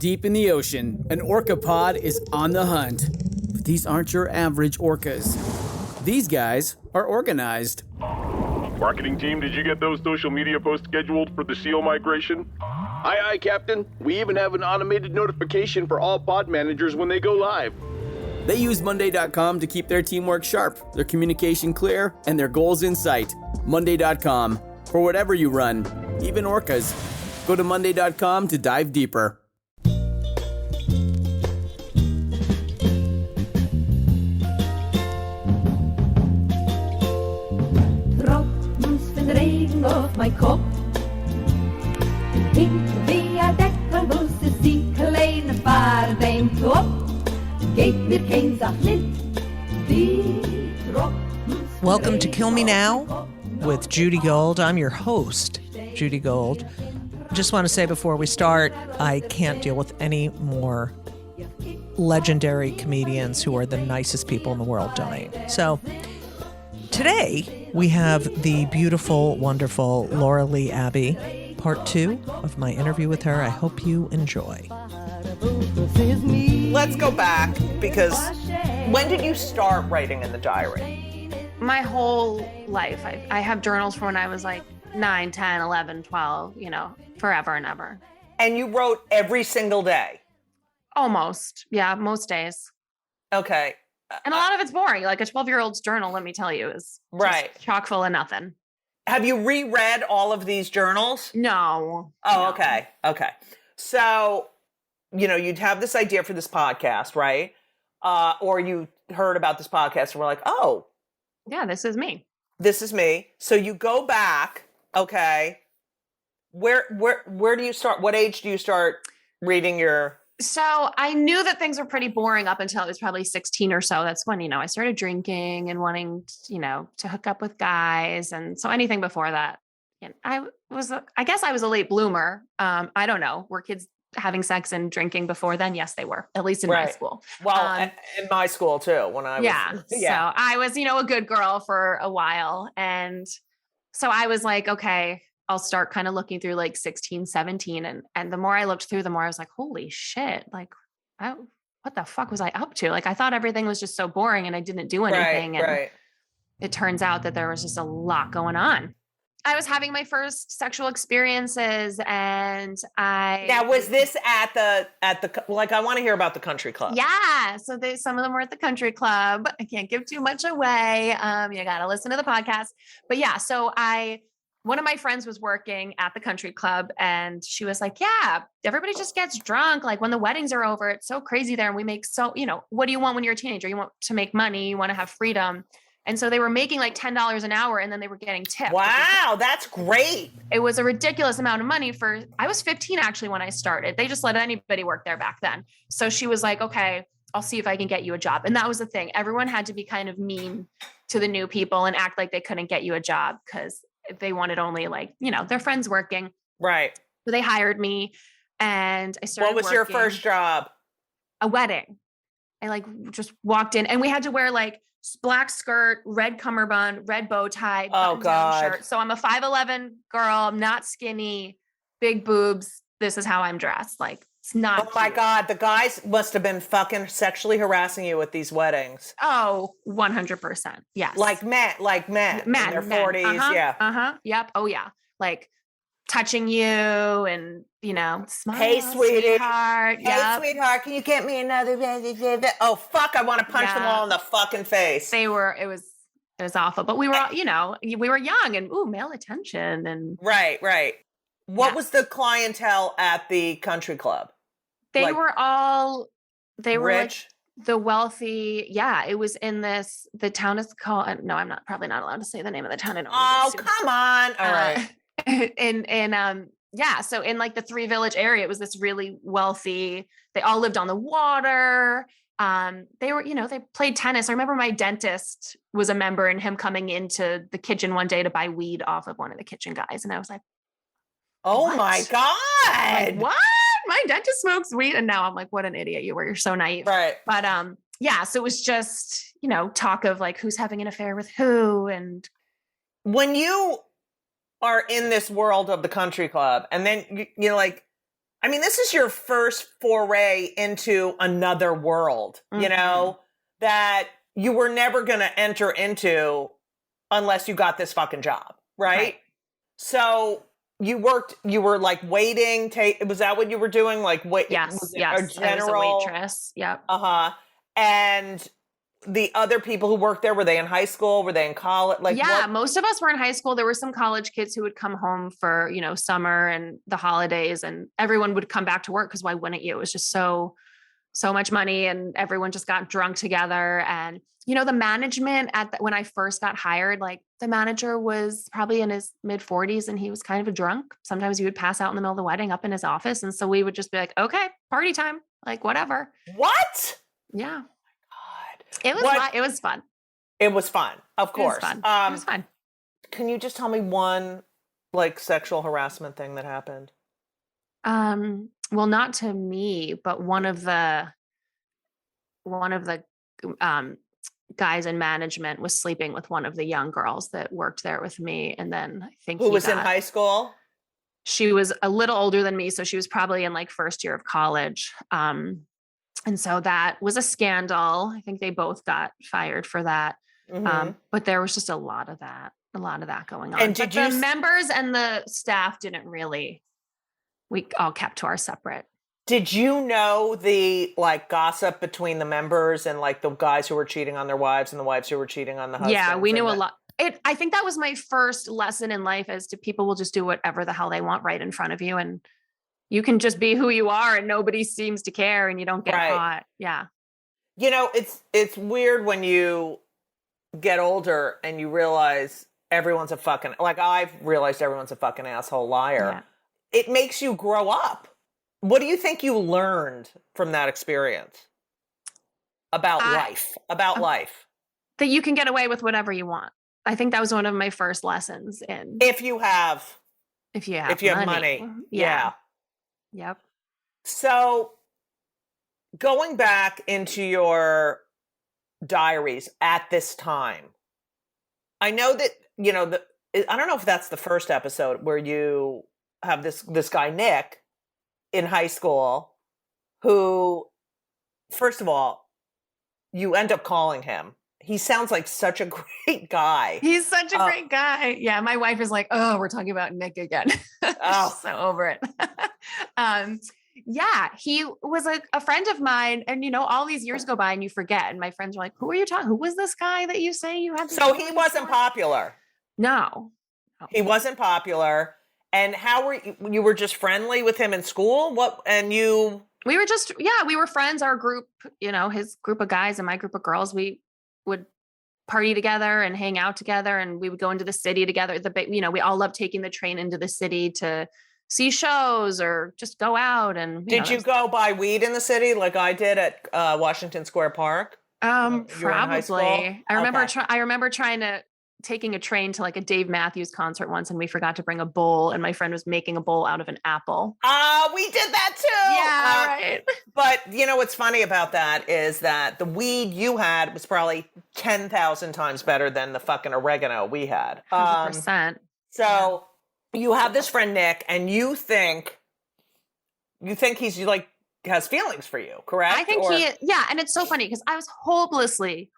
Deep in the ocean, an orca pod is on the hunt. But these aren't your average orcas. These guys are organized. Marketing team, did you get those social media posts scheduled for the SEAL migration? Aye, Captain. We even have an automated notification for all pod managers when they go live. They use Monday.com to keep their teamwork sharp, their communication clear, and their goals in sight. Monday.com. For whatever you run, even orcas. Go to Monday.com to dive deeper. Regen auf mein Kopf. Hinter via Deckelbus ist die kleine Fahrt im Top. Geht mir kein Sach nicht, die Tropfen. Welcome to Kill Me Now with Judy Gold. I'm your host, Judy Gold. Just want to say before we start, I can't deal with any more legendary comedians who are the nicest people in the world dying. So today, we have the beautiful, wonderful Leigh Abby, part 2 of my interview with her. I hope you enjoy. Let's go back, because when did you start writing in the diary? My whole life. I have journals from when I was like 9, 10, 11, 12, forever and ever. And you wrote every single day? Almost. Yeah, most days. Okay. And a lot of it's boring. Like a 12-year-old's journal, let me tell you, is right, chock full of nothing. Have you reread all of these journals? No. Oh, no. Okay. So, you'd have this idea for this podcast, right? Or you heard about this podcast and were like, oh. Yeah, this is me. This is me. So you go back, okay. Where do you start? What age do you start reading your... So I knew that things were pretty boring up until I was probably 16 or so. That's when, I started drinking and wanting, to hook up with guys. And so anything before that, I guess I was a late bloomer. I don't know. Were kids having sex and drinking before then? Yes, they were, at least in my school. Well, in my school too, when I was. Yeah. So I was, a good girl for a while. And so I was like, okay, I'll start kind of looking through like 16, 17. And the more I looked through, the more I was like, holy shit, like, what the fuck was I up to? Like, I thought everything was just so boring and I didn't do anything. And it turns out that there was just a lot going on. I was having my first sexual experiences and Now, was this at the, I want to hear about the country club. Yeah. So some of them were at the country club. I can't give too much away. You got to listen to the podcast, but yeah. So one of my friends was working at the country club and she was like, yeah, everybody just gets drunk. Like when the weddings are over, it's so crazy there. And we make what do you want when you're a teenager? You want to make money. You want to have freedom. And so they were making like $10 an hour and then they were getting tipped. Wow, that's great. It was a ridiculous amount of money I was 15 actually when I started. They just let anybody work there back then. So she was like, okay, I'll see if I can get you a job. And that was the thing. Everyone had to be kind of mean to the new people and act like they couldn't get you a job because they wanted only their friends working. Right. So they hired me and I started What was your first job? A wedding. I just walked in and we had to wear black skirt, red cummerbund, red bow tie, button-down shirt. So I'm a 5'11" girl. I'm not skinny, big boobs. This is how I'm dressed. It's not. Oh my God. The guys must have been fucking sexually harassing you at these weddings. Oh, 100%. Yes. Men in their 40s. Uh-huh, yeah. Yep. Oh yeah. Touching you and, smile. Hey, sweetie. Sweetheart. Hey, sweetheart, can you get me another? Oh, fuck. I want to punch them all in the fucking face. It was awful, but we were, we were young and, male attention and. Right. What was the clientele at the country club? They were rich? The wealthy. Yeah. It was in the town is called, no, I'm probably not allowed to say the name of the town. Come on. All right. So in the Three Village area, it was this really wealthy, they all lived on the water. They were, they played tennis. I remember my dentist was a member and him coming into the kitchen one day to buy weed off of one of the kitchen guys. And I was like, oh what? My God. What? My dentist smokes weed. And now I'm like, what an idiot you were. You're so naive. Right. But, so it was just, talk of who's having an affair with who. And when you are in this world of the country club and then, I mean, this is your first foray into another world, you know, that you were never going to enter into unless you got this fucking job, right? So you were like waiting. Was that what you were doing? Like, wait, Yes. a general, I was a waitress. Yep. And the other people who worked there, were they in high school? Were they in college? Like, most of us were in high school. There were some college kids who would come home for, summer and the holidays, and everyone would come back to work because why wouldn't you? It was just so much money, and everyone just got drunk together. And, the management when I first got hired, like the manager was probably in his mid 40s and he was kind of a drunk. Sometimes he would pass out in the middle of the wedding up in his office. And so we would just be like, okay, party time, like whatever. What? Yeah. It was fun. It was fun, of course. It was fun. Can you just tell me one like sexual harassment thing that happened? Well, not to me, but one of the guys in management was sleeping with one of the young girls that worked there with me, and then I think who was in high school. She was a little older than me, so she was probably in like first year of college. And so that was a scandal. I think they both got fired for that. But there was just a lot of that going on. And the members and the staff didn't really, we all kept to our separate. Did you know the like gossip between the members and like the guys who were cheating on their wives and the wives who were cheating on the husbands? Yeah, we knew a lot. I think that was my first lesson in life, as to people will just do whatever the hell they want right in front of you. And you can just be who you are and nobody seems to care and you don't get caught. Yeah. It's weird when you get older and you realize everyone's a fucking, like I've realized everyone's a fucking asshole liar. Yeah. It makes you grow up. What do you think you learned from that experience about life? That you can get away with whatever you want. I think that was one of my first lessons in. If you have money. Yeah. Yep. So going back into your diaries at this time, I know that, I don't know if that's the first episode where you have this guy, Nick, in high school, who, first of all, you end up calling him. He sounds like such a great guy. He's such a great guy. Yeah. My wife is like, oh, we're talking about Nick again. She's so over it. Yeah, he was a friend of mine, and all these years go by and you forget. And my friends are like, who are you talking? Who was this guy that you say you had? So he wasn't popular. No, he wasn't popular. And how were you were just friendly with him in school? We were friends. Our group, his group of guys and my group of girls, we would party together and hang out together, and we would go into the city together. We all loved taking the train into the city to see shows or just go out. And did you go buy weed in the city like I did at Washington Square Park? Probably. I remember taking a train to like a Dave Matthews concert once, and we forgot to bring a bowl, and my friend was making a bowl out of an apple. We did that too. Yeah, right. But what's funny about that is that the weed you had was probably 10,000 times better than the fucking oregano we had. 100%. So you have this friend Nick, and you think he's like has feelings for you, correct? I think and it's so funny because I was hopelessly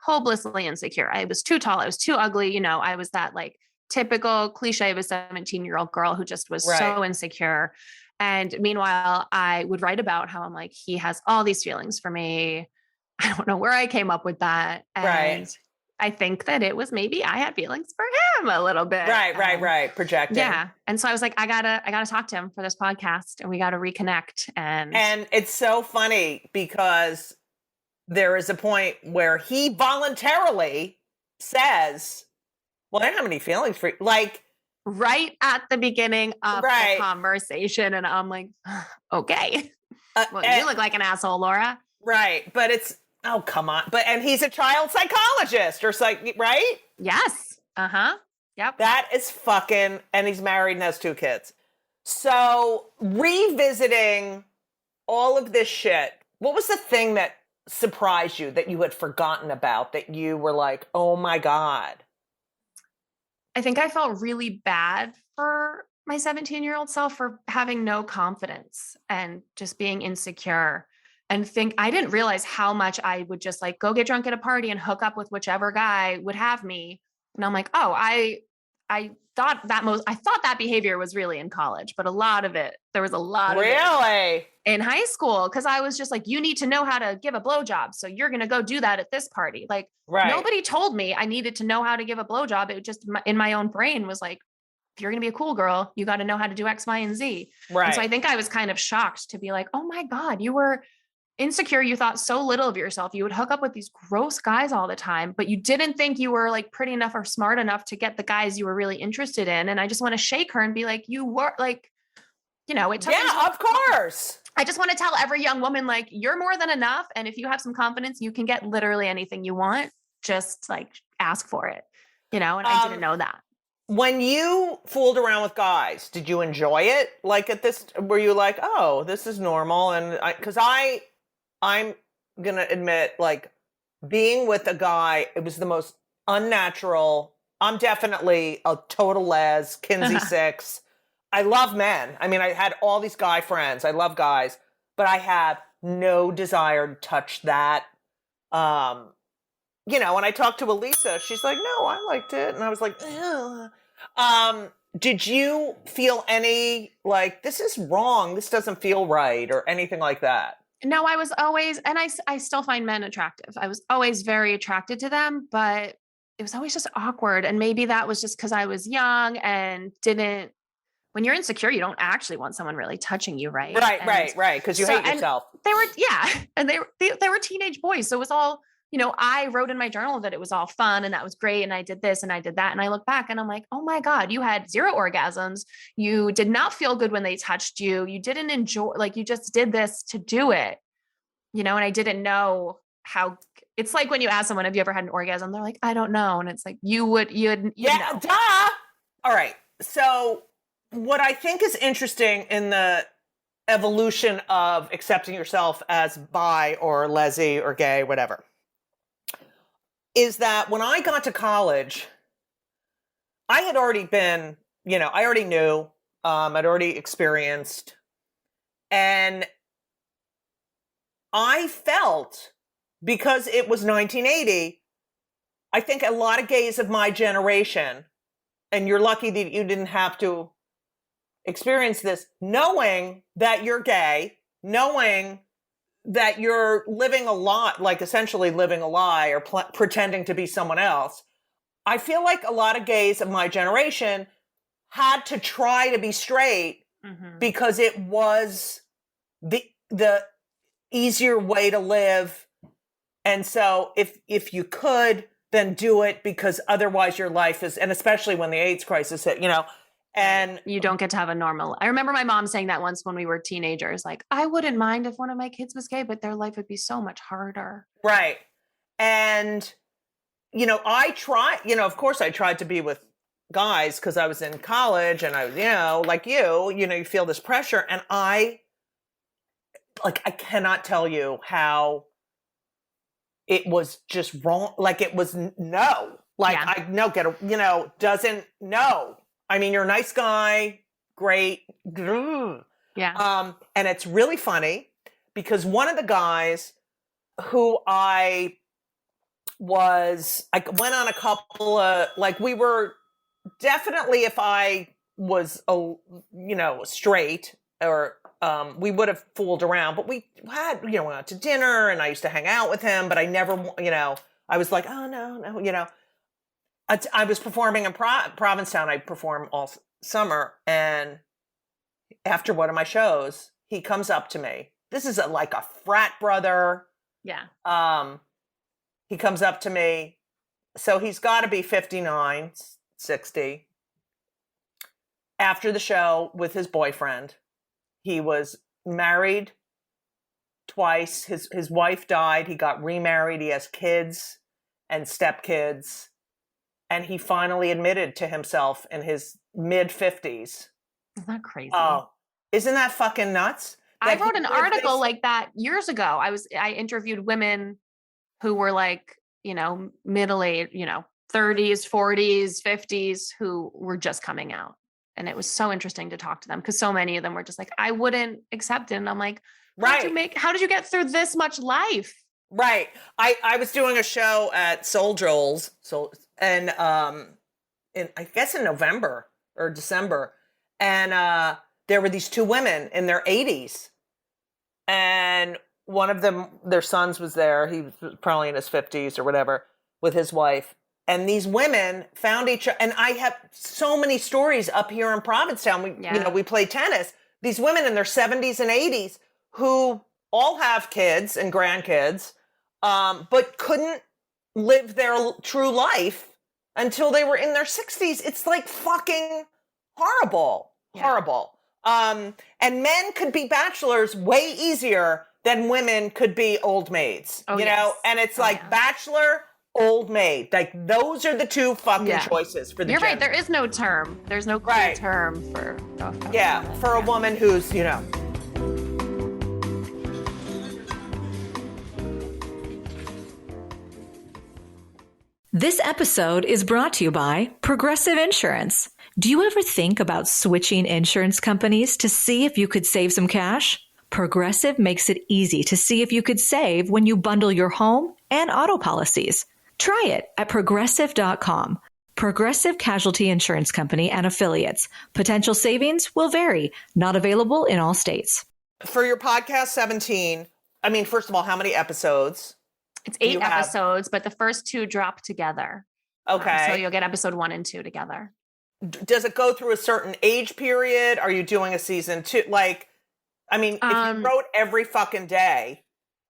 insecure. I was too tall. I was too ugly. I was that like typical cliche of a 17-year-old girl who just was so insecure. And meanwhile, I would write about how I'm like, he has all these feelings for me. I don't know where I came up with that. And I think that it was maybe I had feelings for him a little bit. Right. Projecting. Yeah. And so I was like, I gotta talk to him for this podcast, and we got to reconnect. And it's so funny because there is a point where he voluntarily says, well, I don't have any feelings for you. Like right at the beginning of the conversation. And I'm like, okay, you look like an asshole, Laura. Right. But oh, come on. And he's a child psychologist or right? Yes. Uh-huh. Yep. That is fucking, and he's married and has 2 kids. So revisiting all of this shit, what was the thing that surprised you that you had forgotten about, that you were like, oh my God? I think I felt really bad for my 17-year-old self for having no confidence and just being insecure and I didn't realize how much I would just like go get drunk at a party and hook up with whichever guy would have me. And I'm like, oh, I thought that behavior was really in college, but there was a lot of it in high school. Cause I was just like, you need to know how to give a blowjob. So you're going to go do that at this party. Like nobody told me I needed to know how to give a blowjob. It just in my own brain was like, if you're going to be a cool girl, you got to know how to do X, Y, and Z. Right. And so I think I was kind of shocked to be like, oh my God, you were insecure. You thought so little of yourself. You would hook up with these gross guys all the time, but you didn't think you were like pretty enough or smart enough to get the guys you were really interested in. And I just want to shake her and be like, you were like, it took of course. I just want to tell every young woman, like, you're more than enough. And if you have some confidence, you can get literally anything you want. Just like ask for it, and I didn't know that. When you fooled around with guys, did you enjoy it? Like were you like, oh, this is normal? And I'm going to admit, like, being with a guy, it was the most unnatural. I'm definitely a total les, Kinsey 6. I love men. I mean, I had all these guy friends. I love guys, but I have no desire to touch that. When I talked to Elisa, she's like, no, I liked it. And I was like, ugh. Did you feel any, like, this is wrong, this doesn't feel right, or anything like that? No, I was always, and I still find men attractive. I was always very attracted to them, but it was always just awkward. And maybe that was just because I was young and when you're insecure, you don't actually want someone really touching you, right? Right. Because you hate yourself. And they were teenage boys. So it was all, I wrote in my journal that it was all fun and that was great. And I did this and I did that. And I look back and I'm like, oh my God, you had 0 orgasms. You did not feel good when they touched you. You didn't enjoy, like, you just did this to do it, and I didn't know how. It's like when you ask someone, have you ever had an orgasm? They're like, I don't know. And it's like, you'd know. Duh. All right. So what I think is interesting in the evolution of accepting yourself as bi or lesy or gay, whatever, is that when I got to college, I had already been, I already knew, I'd already experienced, and I felt, because it was 1980, I think a lot of gays of my generation, and you're lucky that you didn't have to experience this, knowing that you're gay, knowing that you're living a lot, like essentially living a lie or pretending to be someone else. I feel like a lot of gays of my generation had to try to be straight because it was the easier way to live. And so if you could, then do it, because otherwise your life is, and especially when the AIDS crisis hit, and you don't get to have a normal. I remember my mom saying that once when we were teenagers, like, I wouldn't mind if one of my kids was gay, but their life would be so much harder. Right. And, I of course I tried to be with guys because I was in college and I, like you feel this pressure. And I cannot tell you how it was just wrong. Like it was no, like yeah. Doesn't know. I mean, you're a nice guy, great. Yeah. And it's really funny because one of the guys who I went on a couple of, like, we were definitely, if I was, straight, or we would have fooled around, but we had, went out to dinner and I used to hang out with him, but I never, I was like, oh no, I was performing in Provincetown. I perform all summer. And after one of my shows, he comes up to me. This is like a frat brother. Yeah. He comes up to me. So he's got to be 59, 60. After the show with his boyfriend, he was married twice. His wife died. He got remarried. He has kids and stepkids. And he finally admitted to himself in his mid-50s. Isn't that crazy? Oh, isn't that fucking nuts? I wrote an article like that years ago. I interviewed women who were like, middle-aged, 30s, 40s, 50s, who were just coming out. And it was so interesting to talk to them because so many of them were just like, I wouldn't accept it. And I'm like, how did you get through this much life? Right. I was doing a show at Soul Joel's, and I guess in November or December, and there were these two women in their 80s, and one of them, their sons was there. He was probably in his 50s or whatever with his wife. And these women found each other. And I have so many stories up here in Provincetown. We play tennis. These women in their 70s and 80s who all have kids and grandkids, but couldn't live their true life until they were in their 60s. It's like fucking horrible. Horrible. And men could be bachelors way easier than women could be old maids, you know? And it's bachelor, old maid. Like, those are the two fucking choices for the You're gender. right. There is no term. There's no clear term for for a woman who's, you know. This episode is brought to you by Progressive Insurance. Do you ever think about switching insurance companies to see if you could save some cash? Progressive makes it easy to see if you could save when you bundle your home and auto policies. Try it at progressive.com. Progressive Casualty Insurance Company and Affiliates. Potential savings will vary. Not available in all states. For your podcast 17, I mean, first of all, how many episodes? It's 8 episodes, but the first 2 drop together. Okay. So you'll get episode 1 and 2 together. Does it go through a certain age period? Are you doing a season 2? Like, I mean, if you wrote every fucking day.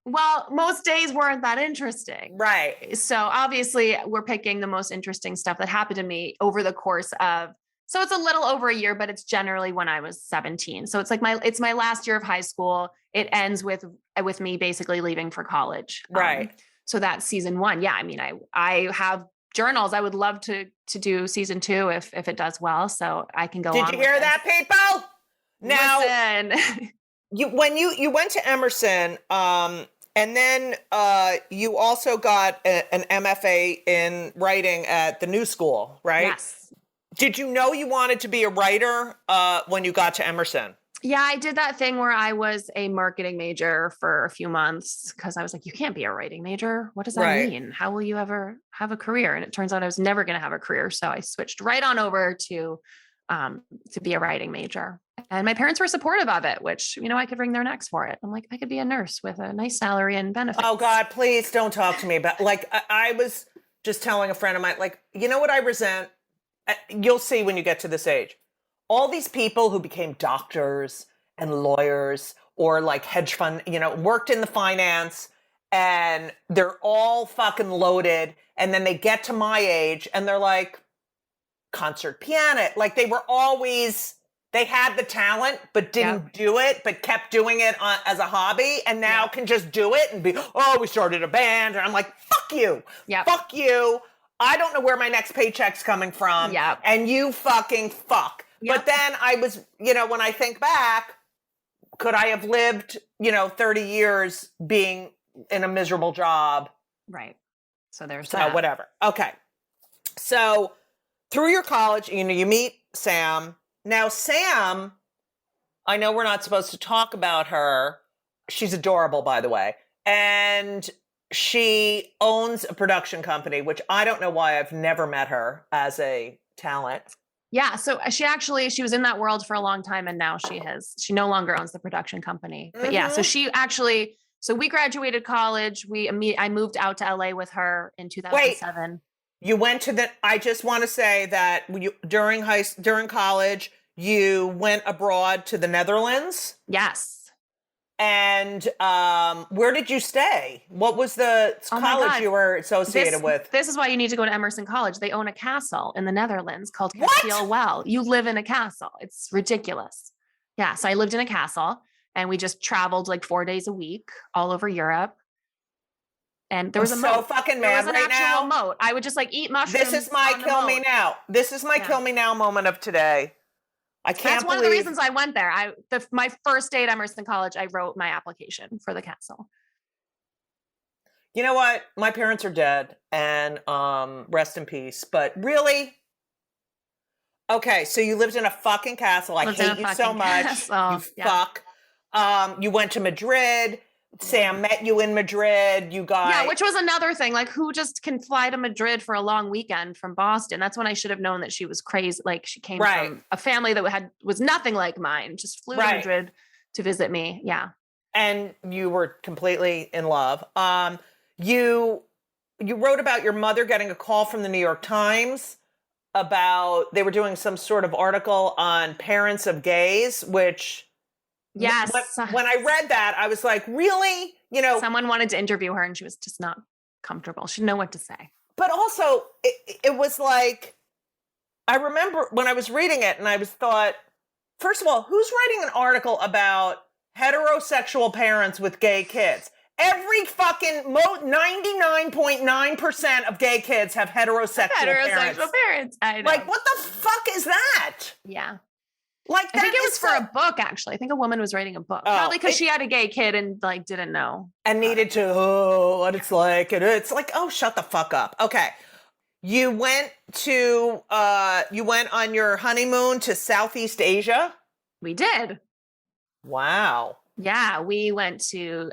Well, most days weren't that interesting. Right. So obviously we're picking the most interesting stuff that happened to me over the course of, so it's a little over a year, but it's generally when I was 17. So it's like it's my last year of high school. It ends with me basically leaving for college. Right. So that's season 1. Yeah. I mean, I have journals. I would love to do season 2 if it does well. So I can go on. Did you hear that, people? Now, listen. you went to Emerson, and then you also got an MFA in writing at the New School, right? Yes. Did you know you wanted to be a writer when you got to Emerson? Yeah, I did that thing where I was a marketing major for a few months because I was like, you can't be a writing major. What does that mean? How will you ever have a career? And it turns out I was never going to have a career. So I switched right on over to be a writing major. And my parents were supportive of it, which, you know, I could wring their necks for it. I'm like, I could be a nurse with a nice salary and benefits. Oh God, please don't talk to me about, like, I was just telling a friend of mine, like, you know what I resent? You'll see when you get to this age. All these people who became doctors and lawyers or like hedge fund, you know, worked in the finance, and they're all fucking loaded. And then they get to my age and they're like concert pianist. Like, they were always, they had the talent, but didn't do it, but kept doing it as a hobby, and now can just do it and be, oh, we started a band. And I'm like, fuck you. Yeah. Fuck you. I don't know where my next paycheck's coming from. Yeah. And you fucking fuck. Yep. But then I was, you know, when I think back, could I have lived, you know, 30 years being in a miserable job? Right. So there's that. Whatever. Okay. So through your college, you know, you meet Sam. Now, Sam, I know we're not supposed to talk about her. She's adorable, by the way. And she owns a production company, which I don't know why I've never met her as a talent. Yeah. So she was in that world for a long time, and now she no longer owns the production company. But yeah, so we graduated college. I moved out to LA with her in 2007. Wait, you went to I just want to say that during college, you went abroad to the Netherlands. Yes. And where did you stay? What was the college you were associated with? This is why you need to go to Emerson College. They own a castle in the Netherlands called Kasteel Well. You live in a castle. It's ridiculous. Yeah. So I lived in a castle, and we just traveled like 4 days a week all over Europe. And there was a moat. Fucking mad right now. There was an actual moat. I would just like eat mushrooms. This is my kill me now. This is my kill me now moment of today. That's one of the reasons I went there. My first day at Emerson College, I wrote my application for the castle. You know what? My parents are dead, and rest in peace. But really, Okay, so you lived in a fucking castle. I Lived in hate a you so fucking much. castle, You yeah. fuck. You went to Madrid. Sam met you in Madrid. You guys. Yeah, which was another thing. Like, who just can fly to Madrid for a long weekend from Boston? That's when I should have known that she was crazy. Like, she came Right. from a family that was nothing like mine. Just flew to Right. Madrid to visit me. Yeah. And you were completely in love. You wrote about your mother getting a call from the New York Times about they were doing some sort of article on parents of gays, which Yes. when I read that, I was like, really? Someone wanted to interview her and she was just not comfortable. She didn't know what to say. But also it was like, I remember when I was reading it and I thought, first of all, who's writing an article about heterosexual parents with gay kids? Every fucking 99.9% of gay kids have heterosexual parents. I know. Like, what the fuck is that? Yeah. Like, I think it was for a book, actually. I think a woman was writing a book. Probably because she had a gay kid and like didn't know. And needed to, what it's like. And it's like, oh, shut the fuck up. Okay. You went on your honeymoon to Southeast Asia? We did. Wow. Yeah. We went to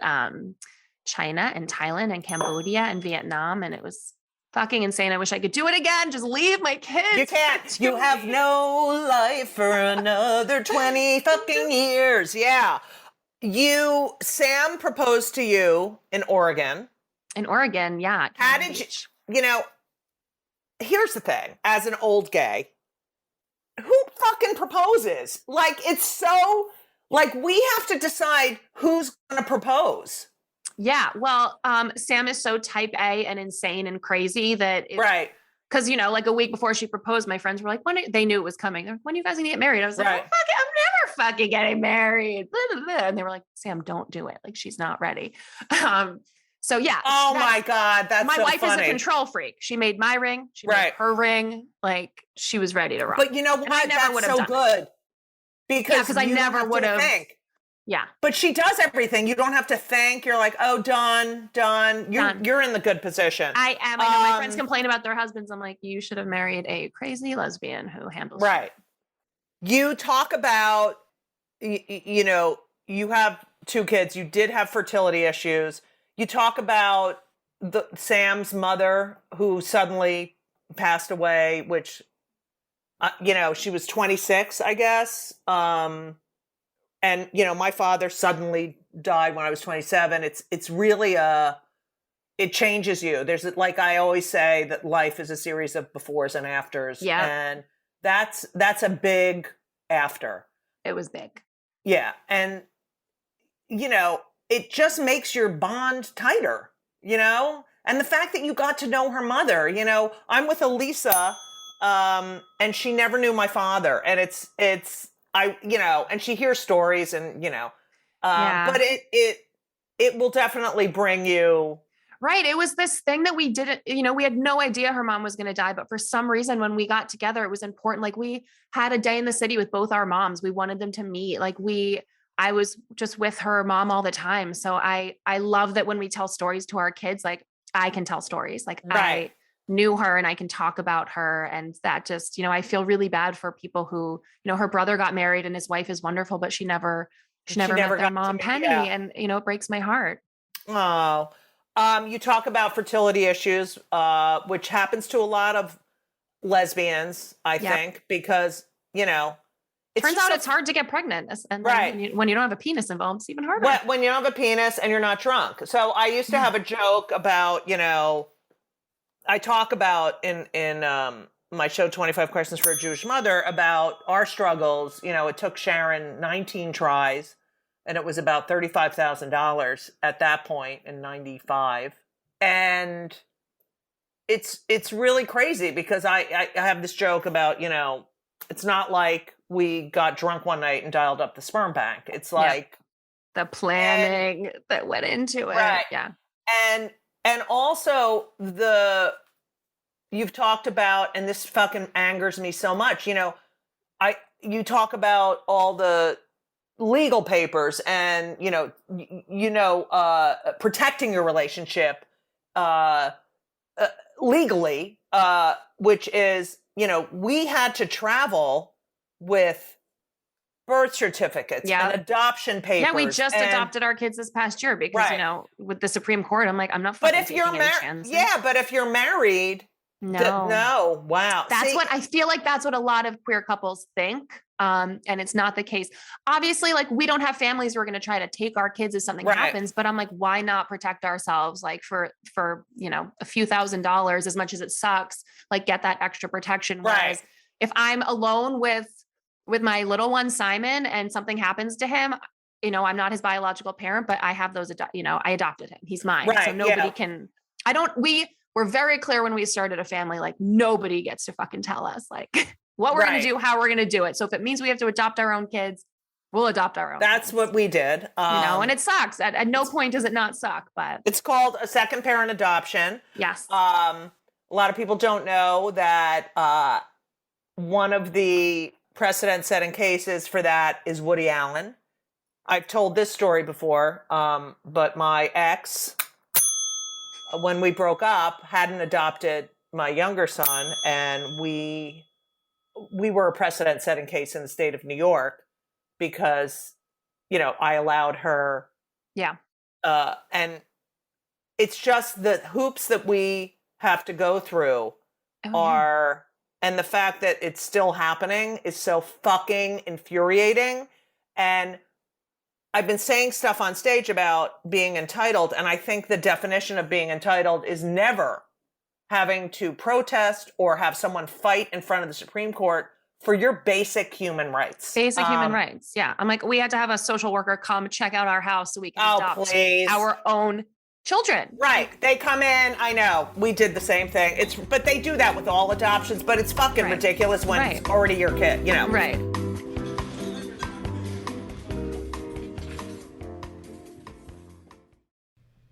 China and Thailand and Cambodia and Vietnam. And it was fucking insane. I wish I could do it again. Just leave my kids. You can't. You have no life for another 20 fucking years. Yeah. Sam proposed to you in Oregon. In Oregon, yeah. How did you, here's the thing. As an old gay, who fucking proposes? Like, it's so, like, we have to decide who's going to propose. Yeah. Well, Sam is so type A and insane and crazy that right. Because, like a week before she proposed, my friends were like, they knew it was coming. They're like, when are you guys gonna get married? I was like, right. I'm never fucking getting married. Blah, blah, blah. And they were like, Sam, don't do it. Like, she's not ready. So yeah. Oh my God. That's my so wife funny. is a control freak. She made my ring. She made her ring. Like, she was ready to rock. But you know what? That's so good. Because I never would have. Yeah. But she does everything. You don't have to think. You're like, oh, done. You're in the good position. I am. I know my friends complain about their husbands. I'm like, you should have married a crazy lesbian who handles right. Shit. You talk about, you have 2 kids. You did have fertility issues. You talk about Sam's mother who suddenly passed away, which, she was 26, I guess. And, my father suddenly died when I was 27. It's really it changes you. There's, like I always say, that life is a series of befores and afters. Yeah. And that's a big after. It was big. Yeah. And, it just makes your bond tighter, And the fact that you got to know her mother, I'm with Elisa, and she never knew my father. And and she hears stories and, but it will definitely bring you. Right. It was this thing that we didn't, we had no idea her mom was going to die, but for some reason, when we got together, it was important. Like, we had a day in the city with both our moms. We wanted them to meet. Like, I was just with her mom all the time. So I love that when we tell stories to our kids, like, I can tell stories. Like, right. I knew her and I can talk about her. And that just, I feel really bad for people who, her brother got married and his wife is wonderful, but she never met their mom, Penny. Yeah. And, it breaks my heart. Oh, you talk about fertility issues, which happens to a lot of lesbians, I think, because, turns out it's hard to get pregnant. And right. When you don't have a penis involved, it's even harder. When you don't have a penis and you're not drunk. So I used to have a joke about, I talk about in my show 25 Questions for a Jewish Mother about our struggles. It took Sharon 19 tries and it was about $35,000 at that point in 95. And it's really crazy because I have this joke about, it's not like we got drunk one night and dialed up the sperm bank. It's like the planning that went into it. Right. Yeah. And also you've talked about, and this fucking angers me so much, you talk about all the legal papers and, protecting your relationship, legally, which is, we had to travel with birth certificates and adoption papers. Yeah, we just adopted our kids this past year because, with the Supreme Court, I'm like, I'm not fucking taking any chances. Yeah, but if you're married, no. Wow. That's what I feel like. That's what a lot of queer couples think. And it's not the case. Obviously, like, we don't have families who are going to try to take our kids if something happens, but I'm like, why not protect ourselves? Like for, a few $1,000s, as much as it sucks, like get that extra protection. Whereas if I'm alone with my little one, Simon, and something happens to him, I'm not his biological parent, but I have those, I adopted him. He's mine. So nobody can, we're very clear when we started a family, like nobody gets to fucking tell us like what we're going to do, how we're going to do it. So if it means we have to adopt our own kids, we'll adopt our own. That's what we did. And it sucks. At no point does it not suck, but it's called a second parent adoption. Yes. A lot of people don't know that one of the precedent-setting cases for that is Woody Allen. I've told this story before, but my ex, when we broke up, hadn't adopted my younger son, and we were a precedent-setting case in the state of New York because, I allowed her. Yeah. And it's just the hoops that we have to go through are, and the fact that it's still happening is so fucking infuriating. And I've been saying stuff on stage about being entitled, and I think the definition of being entitled is never having to protest or have someone fight in front of the Supreme Court for your basic human rights. Basic human rights. Yeah. I'm like, we had to have a social worker come check out our house so we can adopt our own children. Right. They come in. I know. We did the same thing. But they do that with all adoptions, but it's fucking ridiculous when it's already your kid, Right.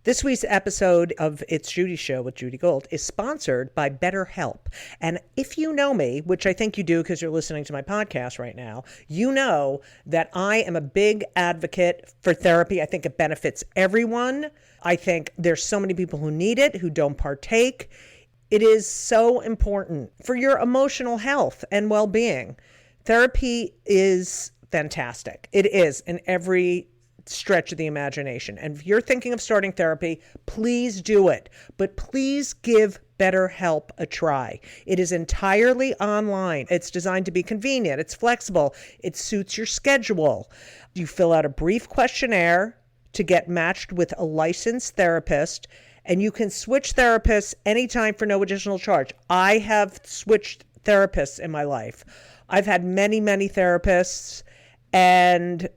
This week's episode of It's Judy Show with Judy Gold is sponsored by BetterHelp. And if you know me, which I think you do because you're listening to my podcast right now, you know that I am a big advocate for therapy. I think it benefits everyone. I think there's so many people who need it, who don't partake. It is so important for your emotional health and well-being. Therapy is fantastic. It is in every stretch of the imagination. And if you're thinking of starting therapy, please do it. But please give BetterHelp a try. It is entirely online. It's designed to be convenient. It's flexible. It suits your schedule. You fill out a brief questionnaire to get matched with a licensed therapist, and you can switch therapists anytime for no additional charge. I have switched therapists in my life. I've had many, many therapists, and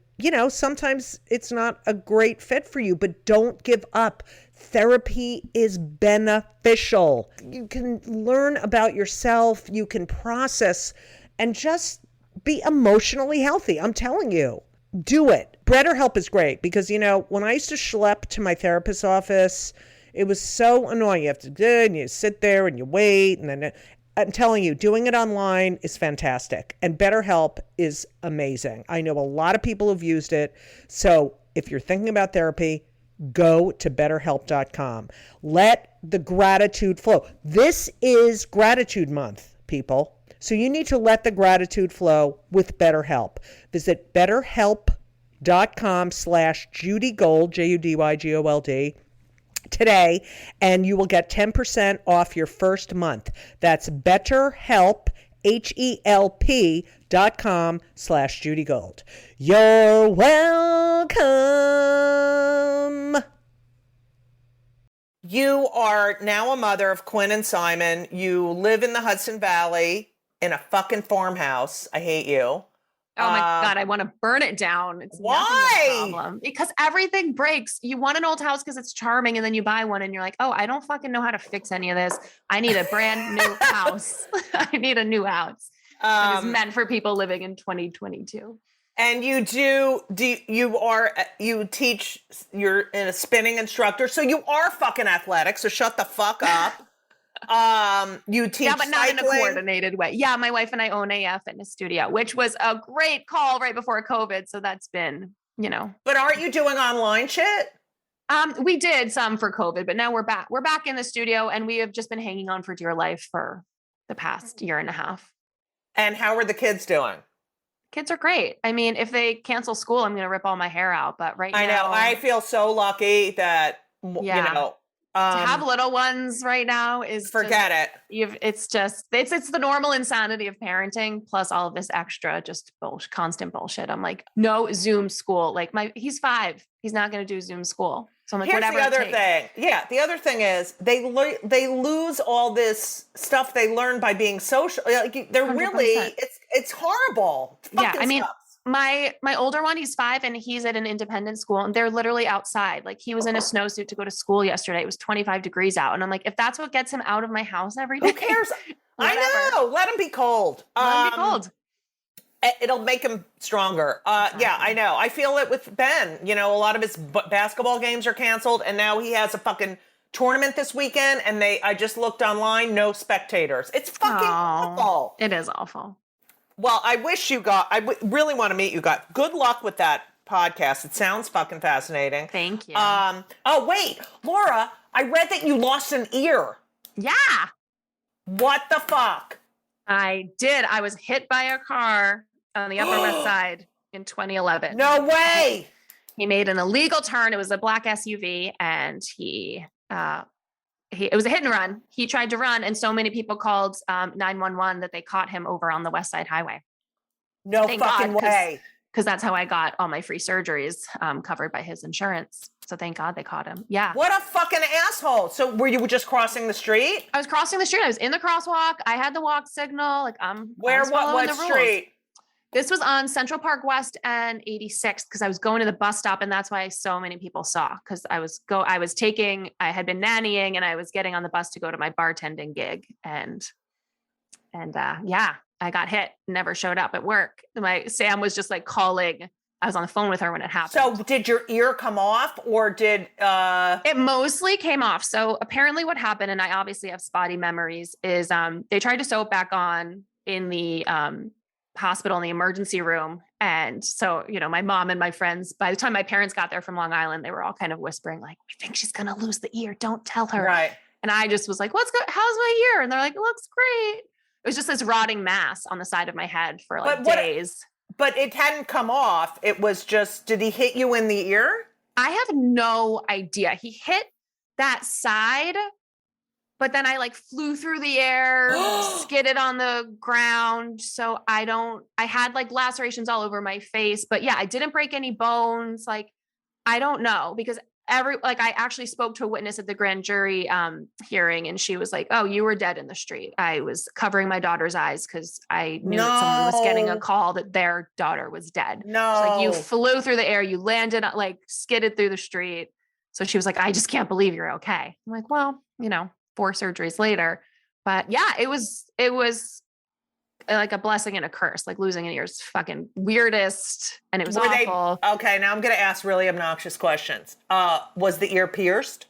sometimes it's not a great fit for you, but don't give up. Therapy is beneficial. You can learn about yourself. You can process and just be emotionally healthy. I'm telling you, do it. BetterHelp is great because, when I used to schlep to my therapist's office, it was so annoying. You have to do it and you sit there and you wait. And then I'm telling you, doing it online is fantastic. And BetterHelp is amazing. I know a lot of people who've used it. So if you're thinking about therapy, go to BetterHelp.com. Let the gratitude flow. This is Gratitude Month, people. So you need to let the gratitude flow with BetterHelp. Visit BetterHelp.com/JudyGold, JudyGold, today, and you will get 10% off your first month. That's BetterHelp, HELP.com/JudyGold. You're welcome. You are now a mother of Quinn and Simon. You live in the Hudson Valley in a fucking farmhouse. I hate you. Oh my God, I want to burn it down. It's why? Nothing a problem. Because everything breaks. You want an old house because it's charming, and then you buy one and you're like, oh, I don't fucking know how to fix any of this. I need a brand new house. I need a new house. That is meant for people living in 2022. And you teach, you're a spinning instructor, so you are fucking athletic, so shut the fuck up. You teach but not cycling. in a coordinated way. Yeah, my wife and I own a fitness studio, which was a great call right before COVID. So that's been, But aren't you doing online shit? We did some for COVID, but now we're back. We're back in the studio, and we have just been hanging on for dear life for the past year and a half. And how are the kids doing? Kids are great. I mean, if they cancel school, I'm going to rip all my hair out. But right I now, know. I feel so lucky that, you know. To have little ones right now is forget it. It's the normal insanity of parenting plus all of this extra just constant bullshit. I'm like, no Zoom school. Like he's 5. He's not going to do Zoom school. So I'm like, here's whatever. The other thing. Yeah. The other thing is they lose all this stuff they learn by being social. Like they're 100%. Really, it's horrible. Yeah. I mean, my older one, he's 5 and he's at an independent school and they're literally outside. Like he was in a snowsuit to go to school yesterday. It was 25 degrees out. And I'm like, if that's what gets him out of my house every day. Who cares? I know. Let him be cold. Let him be cold. It'll make him stronger. Yeah, I know. I feel it with Ben. You know, a lot of his basketball games are canceled and now he has a fucking tournament this weekend and I just looked online, no spectators. It's fucking awful. It is awful. Well, I really want to meet you guys. Good luck with that podcast. It sounds fucking fascinating. Thank you. Oh, wait, Laura, I read that you lost an ear. Yeah. What the fuck? I did. I was hit by a car on the Upper West Side in 2011. No way. He made an illegal turn. It was a black SUV and it was a hit and run. He tried to run and so many people called 911 that they caught him over on the West Side Highway. No fucking way. Because that's how I got all my free surgeries covered by his insurance. So thank God they caught him. Yeah. What a fucking asshole. So were you just crossing the street? I was crossing the street. I was in the crosswalk. I had the walk signal. Like what street? This was on Central Park West and 86th because I was going to the bus stop and that's why so many people saw because I had been nannying and I was getting on the bus to go to my bartending gig and yeah, I got hit, never showed up at work. Sam was just like calling. I was on the phone with her when it happened. So did your ear come off or did It mostly came off. So apparently what happened, and I obviously have spotty memories, is they tried to sew it back on in the hospital in the emergency room. And so, you know, my mom and my friends, by the time my parents got there from Long Island, they were all kind of whispering like, we think she's going to lose the ear. Don't tell her. Right. And I just was like, how's my ear? And they're like, it looks great. It was just this rotting mass on the side of my head for days. But it hadn't come off. It was just, did he hit you in the ear? I have no idea. He hit that side, but then I flew through the air, skidded on the ground. So I had lacerations all over my face, but yeah, I didn't break any bones. I don't know because I actually spoke to a witness at the grand jury hearing and she was like, oh, you were dead in the street. I was covering my daughter's eyes because I knew that someone was getting a call that their daughter was dead. No. You flew through the air, you landed, skidded through the street. So she was like, I just can't believe you're okay. I'm like, well, 4 surgeries later, but yeah, it was like a blessing and a curse. Losing an ear is fucking weirdest, and it was awful. Okay, now I'm going to ask really obnoxious questions. Was the ear pierced?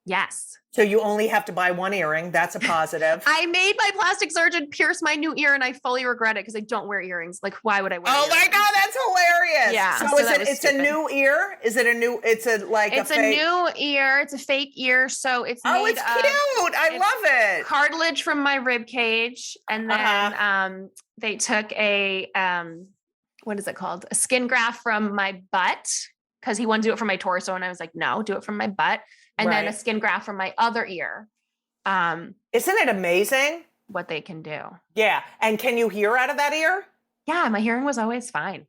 Yes. So you only have to buy one earring. That's a positive. I made my plastic surgeon pierce my new ear, and I fully regret it because I don't wear earrings. Why would I wear? Oh my God, that's hilarious! Yeah. So it's a new ear? Is it a new? It's a new ear. It's a fake ear. So it's made it's cute. I love it. Cartilage from my rib cage, and then they took a what is it called? A skin graft from my butt because he wanted to do it from my torso, and I was like, no, do it from my butt. And then a skin graft from my other ear. Isn't it amazing? What they can do. Yeah. And can you hear out of that ear? Yeah, my hearing was always fine.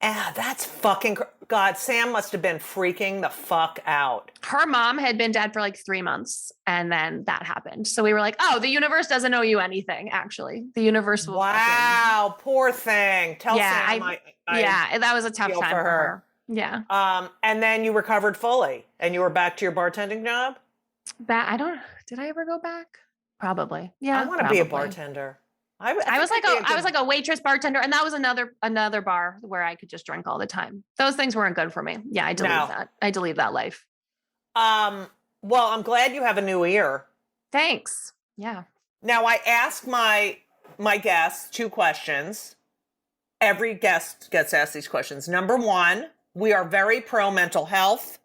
That's fucking... God, Sam must have been freaking the fuck out. Her mom had been dead for 3 months, and then that happened. So we were like, oh, the universe doesn't owe you anything, actually. The universe will... Wow, poor thing. Tell Sam that was a tough time for her. Yeah. And then you recovered fully and you were back to your bartending job? Did I ever go back? Probably. Yeah. I want to be a bartender. I was like a waitress bartender. And that was another bar where I could just drink all the time. Those things weren't good for me. Yeah. I deleted that. I deleted that life. Well, I'm glad you have a new ear. Thanks. Yeah. Now I ask my guests 2 questions. Every guest gets asked these questions. Number 1, we are very pro mental health.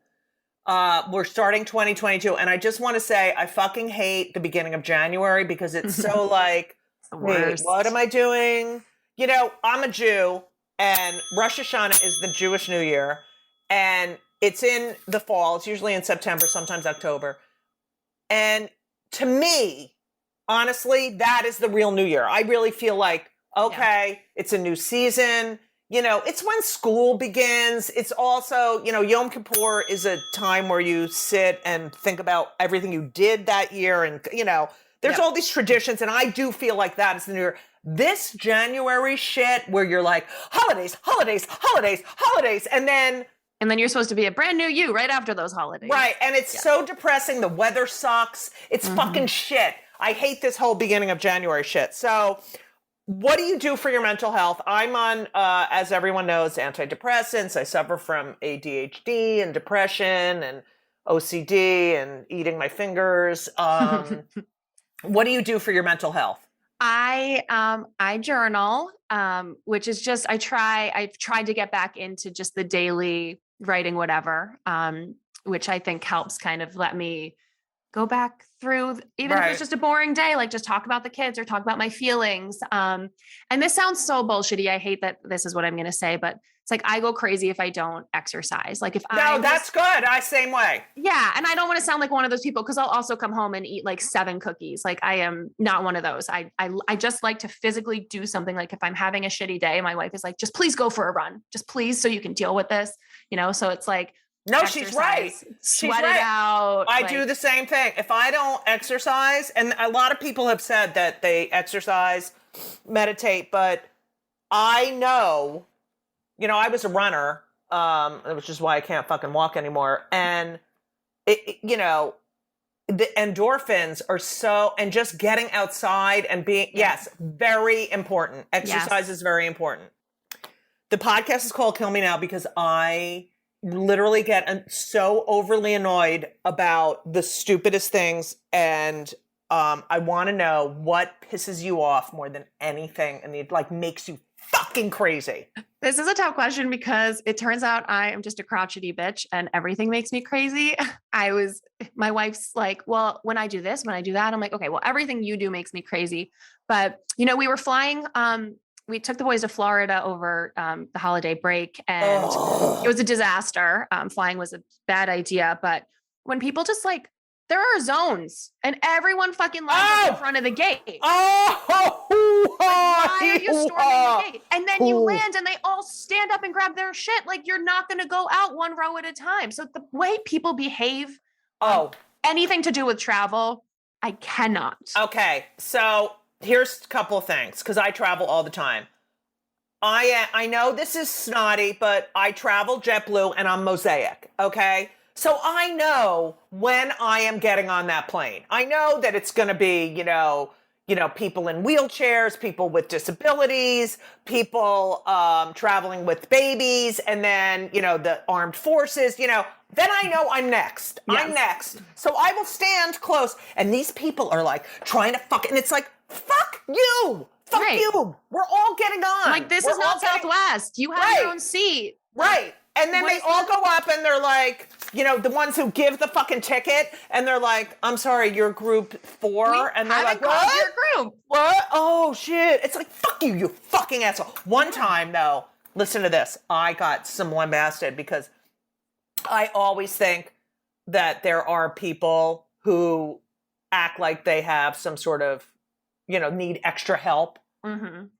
We're starting 2022, and I just want to say I fucking hate the beginning of January because it's so like, wait, what am I doing? You know, I'm a Jew, and Rosh Hashanah is the Jewish New Year, and it's in the fall. It's usually in September, sometimes October. And to me, honestly, that is the real New Year. I really feel like, okay, it's a new season. You know, it's when school begins. It's also, you know, Yom Kippur is a time where you sit and think about everything you did that year. And, you know, there's all these traditions. And I do feel like that is the New Year. This January shit where you're like, holidays, holidays, holidays, holidays. And then you're supposed to be a brand new you right after those holidays. Right. And it's so depressing. The weather sucks. It's fucking shit. I hate this whole beginning of January shit. So what do you do for your mental health? I'm on, as everyone knows, antidepressants. I suffer from ADHD and depression and OCD and eating my fingers. What do you do for your mental health? I journal, which is just, I've tried to get back into just the daily writing, whatever, which I think helps kind of let me go back through, even if it's just a boring day, like just talk about the kids or talk about my feelings. And this sounds so bullshitty. I hate that this is what I'm going to say, but it's like, I go crazy if I don't exercise. Like that's good. Same way. Yeah. And I don't want to sound like one of those people, cause I'll also come home and eat like 7 cookies. Like I am not one of those. I just like to physically do something. Like if I'm having a shitty day, my wife is like, just please go for a run, just please. So you can deal with this, you know? So it's like, no, she's right. Sweat it out. I do the same thing. If I don't exercise, and a lot of people have said that they exercise, meditate, but I know, you know, I was a runner, which is why I can't fucking walk anymore. And, you know, the endorphins are so, and just getting outside and being, very important. Exercise is very important. The podcast is called Kill Me Now because I literally get so overly annoyed about the stupidest things. And I want to know what pisses you off more than anything and it like makes you fucking crazy. This is a tough question because it turns out I am just a crotchety bitch and everything makes me crazy. My wife's like, well, when I do this, when I do that, I'm like, okay, well, everything you do makes me crazy. But, you know, we were flying, we took the boys to Florida over the holiday break and it was a disaster. Flying was a bad idea. But when people just like, there are zones and everyone fucking lines up in front of the gate. Like, why are you storming the gate? And then you land and they all stand up and grab their shit. Like you're not going to go out one row at a time. So the way people behave, anything to do with travel, I cannot. Okay. So here's a couple of things, because I travel all the time. I know this is snotty, but I travel JetBlue and I'm Mosaic, okay? So I know when I am getting on that plane. I know that it's going to be, you know, people in wheelchairs, people with disabilities, people traveling with babies, and then, you know, the armed forces, you know. Then I know I'm next. Yes. I'm next. So I will stand close. And these people are like trying to and it's like, fuck you. Fuck you. We're all getting on. Like, this is not Southwest. You have your own seat. Right. And then they all go up and they're like, you know, the ones who give the fucking ticket and they're like, I'm sorry, you're group 4. And they're like, what? Your group. What? Oh, shit. It's like, fuck you, you fucking asshole. One time, though, listen to this. I got some lambasted because I always think that there are people who act like they have some sort of, you know, need extra help.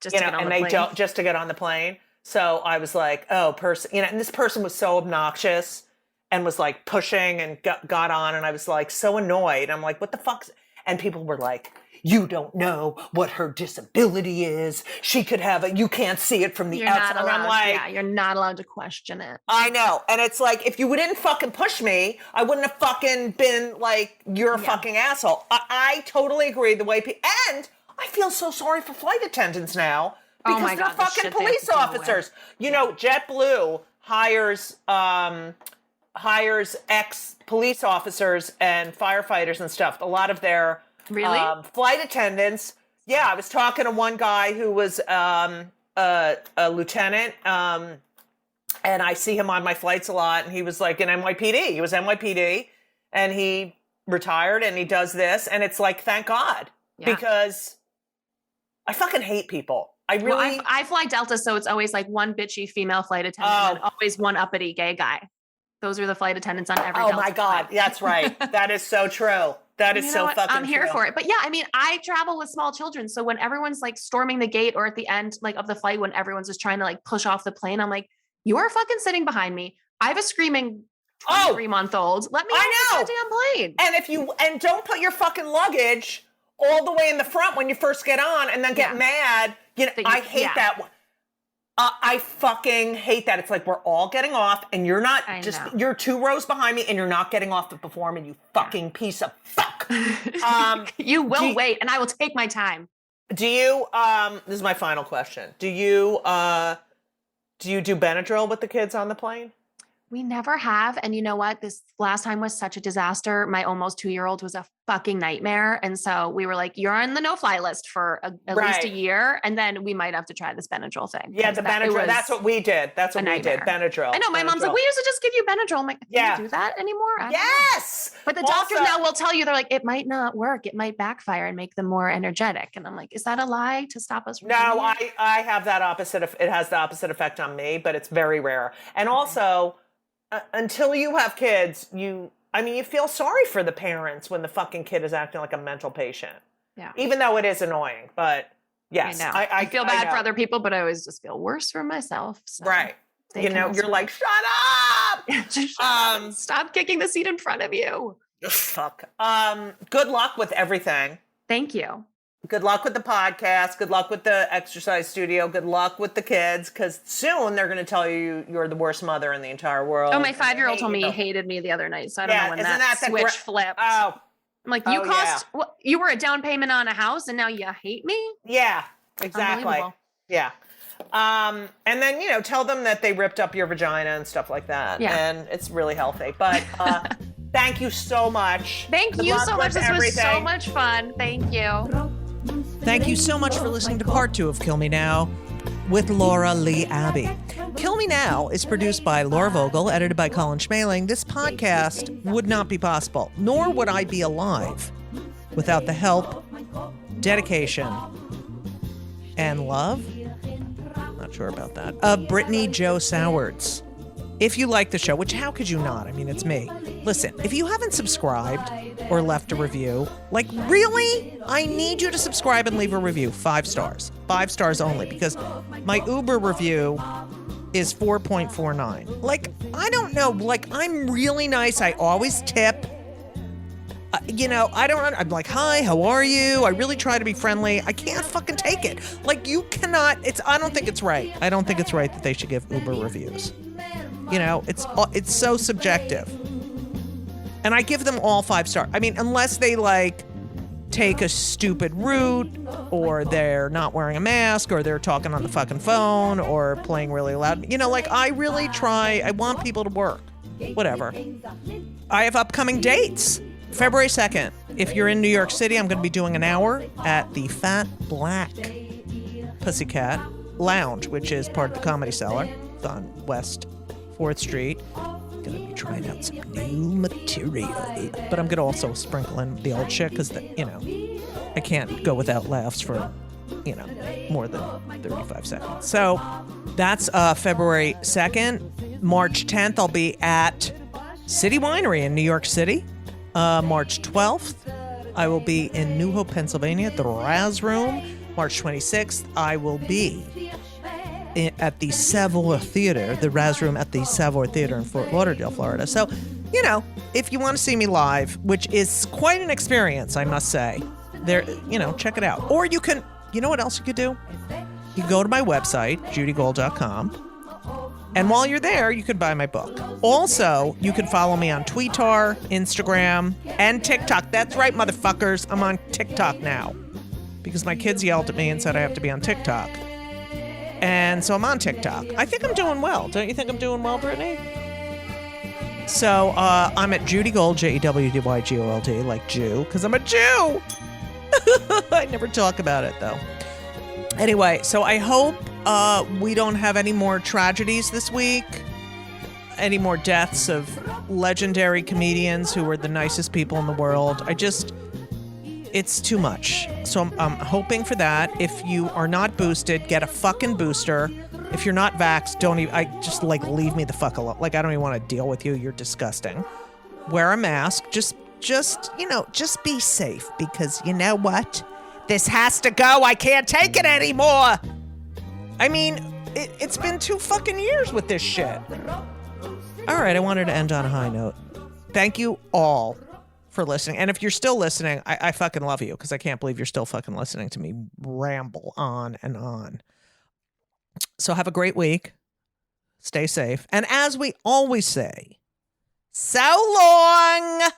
Just to get on the plane. Don't just to get on the plane. So I was like, and this person was so obnoxious and was like pushing and got on. And I was like so annoyed. I'm like, what the fuck? And people were like, you don't know what her disability is. She could have you can't see it from the outside. And I'm like, you're not allowed to question it. I know. And it's like, if you didn't fucking push me, I wouldn't have fucking been like, you're a fucking asshole. I totally agree the way and I feel so sorry for flight attendants now. Because they're fucking police officers. You know, JetBlue hires ex-police officers and firefighters and stuff. A lot of their flight attendants. Yeah, I was talking to one guy who was a lieutenant, And I see him on my flights a lot, and he was like in NYPD. He was NYPD, and he retired, and he does this, and it's like, thank God, because I fucking hate people. I really. Well, I fly Delta, so it's always like one bitchy female flight attendant and always one uppity gay guy. Those are the flight attendants on every Delta my God, flight. that's right. That is so true. That is so fucking I'm here true. for it. But yeah, I mean, I travel with small children. So when everyone's like storming the gate or at the end like of the flight, when everyone's just trying to like push off the plane, I'm like, you are fucking sitting behind me. I have a screaming 23-month-old. Let me off the goddamn plane. And don't put your fucking luggage all the way in the front when you first get on and then get mad. I hate that one. I fucking hate that. It's like we're all getting off and you're not you're 2 rows behind me and you're not getting off before me, you fucking piece of fuck. You will wait and I will take my time. Do you, this is my final question. Do you do Benadryl with the kids on the plane? We never have. And you know what? This last time was such a disaster. My almost 2-year-old was a fucking nightmare. And so we were like, you're on the no-fly list for at least a year. And then we might have to try this Benadryl thing. Yeah, the Benadryl. That's what we did. That's what we did. Benadryl. I know. My mom's like, we used to just give you Benadryl. I'm like, can you do that anymore? Yes. But the doctors now will tell you, they're like, it might not work. It might backfire and make them more energetic. And I'm like, is that a lie to stop us from doing it? I have that opposite. It has the opposite effect on me, but it's very rare. And also, until you have kids, you feel sorry for the parents when the fucking kid is acting like a mental patient. Yeah. Even though it is annoying, but yes. I know. I feel bad for other people, but I always just feel worse for myself. So right. You're like, shut up! Stop kicking the seat in front of you. Fuck. Good luck with everything. Thank you. Good luck with the podcast. Good luck with the exercise studio. Good luck with the kids, because soon they're going to tell you you're the worst mother in the entire world. Oh, my 5-year-old told me he hated me the other night, so I don't know when that switch flipped. Oh. I'm like, you were a down payment on a house, and now you hate me? Yeah, exactly. Yeah. And then, tell them that they ripped up your vagina and stuff like that. Yeah. And it's really healthy. But thank you so much. Thank you so much. This was so much fun. Thank you. Thank you so much for listening to part 2 of Kill Me Now with Laura Leigh Abby. Kill Me Now is produced by Laura Vogel, edited by Colin Schmaling. This podcast would not be possible, nor would I be alive without the help, dedication, and love, not sure about that, of Brittany Jo Sowards. If you like the show, which how could you not? I mean, it's me. Listen, if you haven't subscribed or left a review, like really, I need you to subscribe and leave a review. 5 stars. 5 stars only, because my Uber review is 4.49. Like, I don't know. Like, I'm really nice. I always tip. I'm like, hi, how are you? I really try to be friendly. I can't fucking take it. Like, you cannot, I don't think it's right. I don't think it's right that they should give Uber reviews. It's so subjective. And I give them all 5 stars. I mean, unless they take a stupid route, or they're not wearing a mask, or they're talking on the fucking phone, or playing really loud. I really try. I want people to work. Whatever. I have upcoming dates. February 2nd. If you're in New York City, I'm going to be doing an hour at the Fat Black Pussycat Lounge, which is part of the Comedy Cellar. It's on West 4th Street. I'm going to be trying out some new material. But I'm going to also sprinkle in the old shit, because, I can't go without laughs for, more than 35 seconds. So that's February 2nd. March 10th, I'll be at City Winery in New York City. March 12th, I will be in New Hope, Pennsylvania at the Raz Room. March 26th, I will be at the Savoy Theater, the Raz Room at the Savoy Theater in Fort Lauderdale, Florida. So, if you want to see me live, which is quite an experience, I must say, there, check it out. Or you can, what else you could do? You go to my website, judygold.com. And while you're there, you can buy my book. Also, you can follow me on Twitter, Instagram, and TikTok. That's right, motherfuckers. I'm on TikTok now, because my kids yelled at me and said I have to be on TikTok. And so I'm on TikTok. I think I'm doing well. Don't you think I'm doing well, Brittany? So I'm at Judy Gold, JEWDYGOLD, like Jew, because I'm a Jew. I never talk about it, though. Anyway, so I hope we don't have any more tragedies this week. any more deaths of legendary comedians who were the nicest people in the world. It's too much. So I'm hoping for that. If you are not boosted, get a fucking booster. If you're not vaxxed, leave me the fuck alone. Like, I don't even want to deal with you. You're disgusting. Wear a mask. Just be safe, because you know what? This has to go. I can't take it anymore. I mean, it's been 2 fucking years with this shit. All right, I wanted to end on a high note. Thank you all for listening. And if you're still listening, I fucking love you, because I can't believe you're still fucking listening to me ramble on and on. So have a great week. Stay safe. And as we always say, so long.